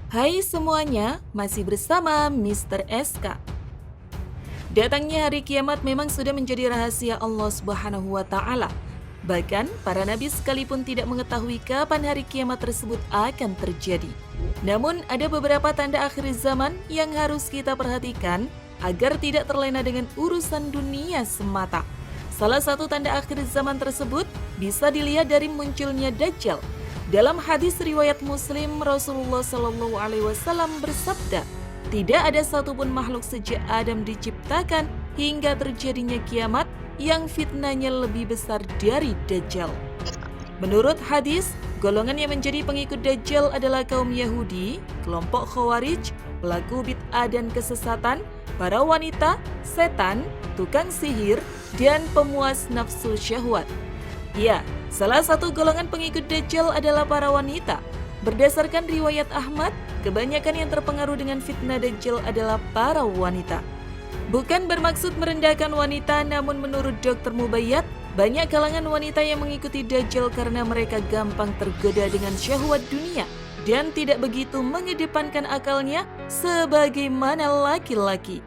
Hai semuanya, masih bersama Mr. SK. Datangnya hari kiamat memang sudah menjadi rahasia Allah Subhanahu wa Ta'ala. Bahkan, para nabi sekalipun tidak mengetahui kapan hari kiamat tersebut akan terjadi. Namun, ada beberapa tanda akhir zaman yang harus kita perhatikan agar tidak terlena dengan urusan dunia semata. Salah satu tanda akhir zaman tersebut bisa dilihat dari munculnya Dajjal. Dalam hadis riwayat Muslim, Rasulullah Shallallahu Alaihi Wasallam bersabda, tidak ada satupun makhluk sejak Adam diciptakan hingga terjadinya kiamat yang fitnahnya lebih besar dari Dajjal. Menurut hadis, golongan yang menjadi pengikut Dajjal adalah kaum Yahudi, kelompok Khawarij, pelaku bid'ah dan kesesatan, para wanita, setan, tukang sihir, dan pemuas nafsu syahwat. Ya, salah satu golongan pengikut Dajjal adalah para wanita. Berdasarkan riwayat Ahmad, kebanyakan yang terpengaruh dengan fitnah Dajjal adalah para wanita. Bukan bermaksud merendahkan wanita, namun menurut Dr. Mubayyad, banyak kalangan wanita yang mengikuti Dajjal karena mereka gampang tergoda dengan syahwat dunia dan tidak begitu mengedepankan akalnya sebagaimana laki-laki.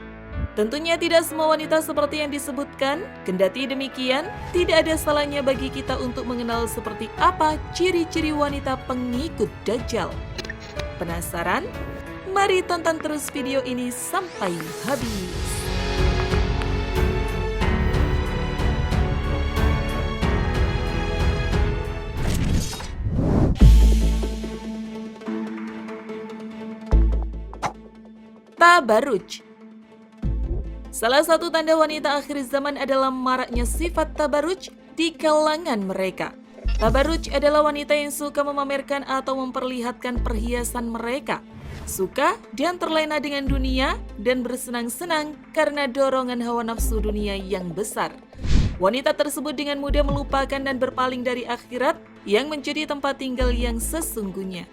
Tentunya tidak semua wanita seperti yang disebutkan, kendati demikian, tidak ada salahnya bagi kita untuk mengenal seperti apa ciri-ciri wanita pengikut Dajjal. Penasaran? Mari tonton terus video ini sampai habis. Tabarruj. Salah satu tanda wanita akhir zaman adalah maraknya sifat tabarruj di kalangan mereka. Tabarruj adalah wanita yang suka memamerkan atau memperlihatkan perhiasan mereka, suka dan terlena dengan dunia dan bersenang-senang karena dorongan hawa nafsu dunia yang besar. Wanita tersebut dengan mudah melupakan dan berpaling dari akhirat yang menjadi tempat tinggal yang sesungguhnya.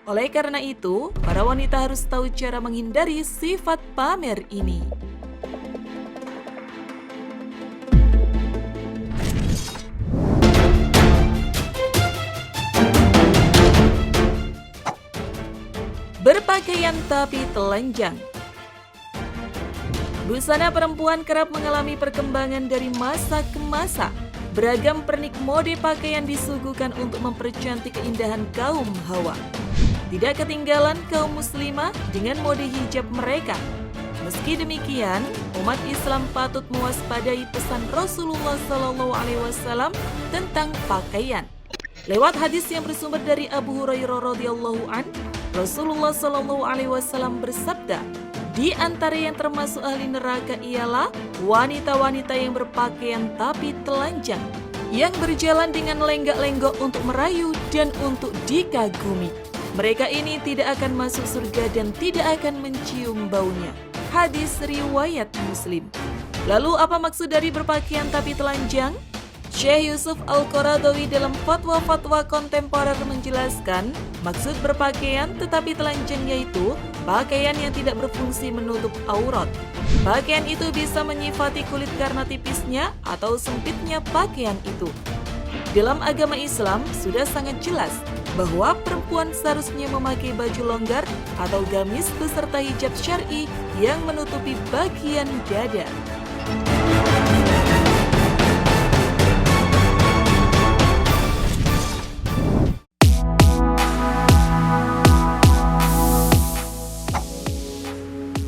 Oleh karena itu, para wanita harus tahu cara menghindari sifat pamer ini. Berpakaian tapi telanjang. Busana perempuan kerap mengalami perkembangan dari masa ke masa. Beragam pernik mode pakaian disuguhkan untuk mempercantik keindahan kaum Hawa. Tidak ketinggalan kaum muslimah dengan mode hijab mereka. Meski demikian, umat Islam patut mewaspadai pesan Rasulullah SAW tentang pakaian. Lewat hadis yang bersumber dari Abu Hurairah radhiyallahu an, Rasulullah SAW bersabda, di antara yang termasuk ahli neraka ialah wanita-wanita yang berpakaian tapi telanjang, yang berjalan dengan lenggak-lenggok untuk merayu dan untuk dikagumi. Mereka ini tidak akan masuk surga dan tidak akan mencium baunya. Hadis riwayat Muslim. Lalu apa maksud dari berpakaian tapi telanjang? Syekh Yusuf Al-Qaradawi dalam fatwa-fatwa kontemporer menjelaskan, maksud berpakaian tetapi telanjang yaitu pakaian yang tidak berfungsi menutup aurat. Pakaian itu bisa menyifati kulit karena tipisnya atau sempitnya pakaian itu. Dalam agama Islam sudah sangat jelas bahwa perempuan seharusnya memakai baju longgar atau gamis beserta hijab syar'i yang menutupi bagian dada.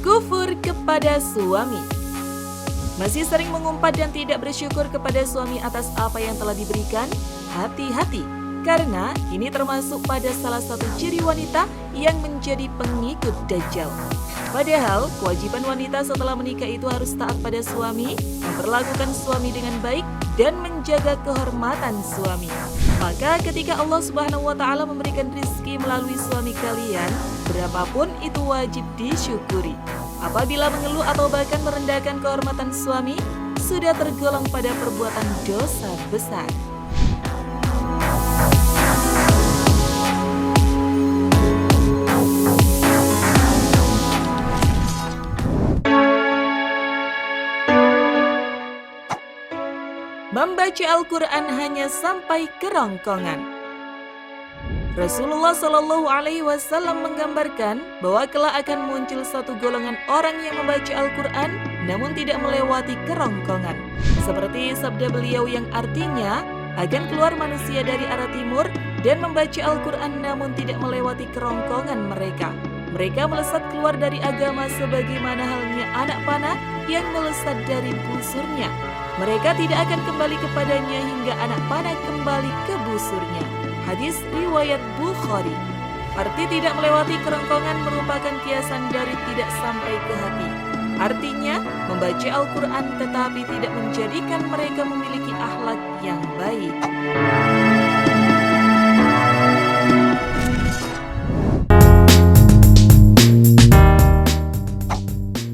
Kufur kepada suami. Masih sering mengumpat dan tidak bersyukur kepada suami atas apa yang telah diberikan? Hati-hati, karena ini termasuk pada salah satu ciri wanita yang menjadi pengikut Dajjal. Padahal, kewajiban wanita setelah menikah itu harus taat pada suami, memperlakukan suami dengan baik, dan menjaga kehormatan suami. Maka ketika Allah Subhanahu wa Ta'ala memberikan rizki melalui suami kalian, berapapun itu wajib disyukuri. Apabila mengeluh atau bahkan merendahkan kehormatan suami, sudah tergolong pada perbuatan dosa besar. Membaca Al-Quran hanya sampai kerongkongan. Rasulullah Shallallahu Alaihi Wasallam menggambarkan bahwa kelak akan muncul satu golongan orang yang membaca Al-Quran namun tidak melewati kerongkongan. Seperti sabda beliau yang artinya, akan keluar manusia dari arah timur dan membaca Al-Quran namun tidak melewati kerongkongan mereka. Mereka melesat keluar dari agama sebagaimana halnya anak panah yang melesat dari busurnya. Mereka tidak akan kembali kepadanya hingga anak panah kembali ke busurnya. Hadis riwayat Bukhari. Arti tidak melewati kerongkongan merupakan kiasan dari tidak sampai ke hati. Artinya, membaca Al-Quran tetapi tidak menjadikan mereka memiliki akhlak yang baik.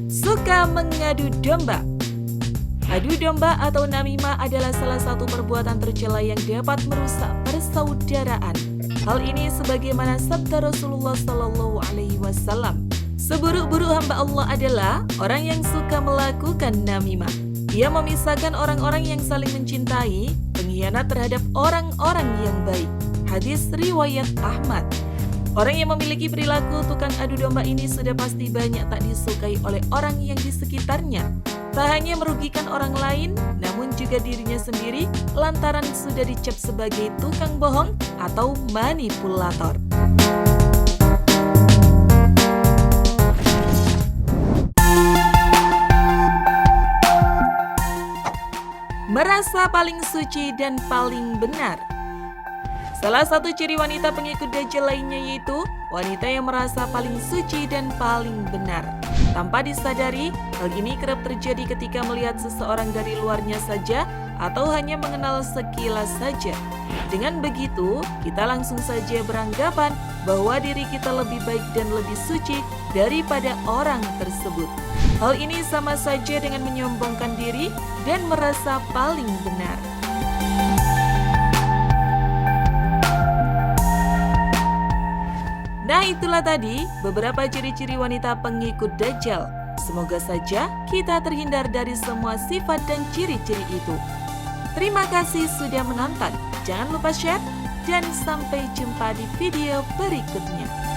Suka mengadu domba. Adu domba atau namimah adalah salah satu perbuatan tercela yang dapat merusak persaudaraan. Hal ini sebagaimana sabda Rasulullah Shallallahu Alaihi Wasallam. Seburuk-buruk hamba Allah adalah orang yang suka melakukan namimah. Ia memisahkan orang-orang yang saling mencintai, pengkhianat terhadap orang-orang yang baik. Hadis riwayat Ahmad. Orang yang memiliki perilaku tukang adu domba ini sudah pasti banyak tak disukai oleh orang yang di sekitarnya. Tak hanya merugikan orang lain, namun juga dirinya sendiri lantaran sudah dicap sebagai tukang bohong atau manipulator. Merasa paling suci dan paling benar. Salah satu ciri wanita pengikut Dajjal lainnya yaitu wanita yang merasa paling suci dan paling benar. Tanpa disadari, hal ini kerap terjadi ketika melihat seseorang dari luarnya saja atau hanya mengenal sekilas saja. Dengan begitu, kita langsung saja beranggapan bahwa diri kita lebih baik dan lebih suci daripada orang tersebut. Hal ini sama saja dengan menyombongkan diri dan merasa paling benar. Nah, itulah tadi beberapa ciri-ciri wanita pengikut Dajjal. Semoga saja kita terhindar dari semua sifat dan ciri-ciri itu. Terima kasih sudah menonton. Jangan lupa share dan sampai jumpa di video berikutnya.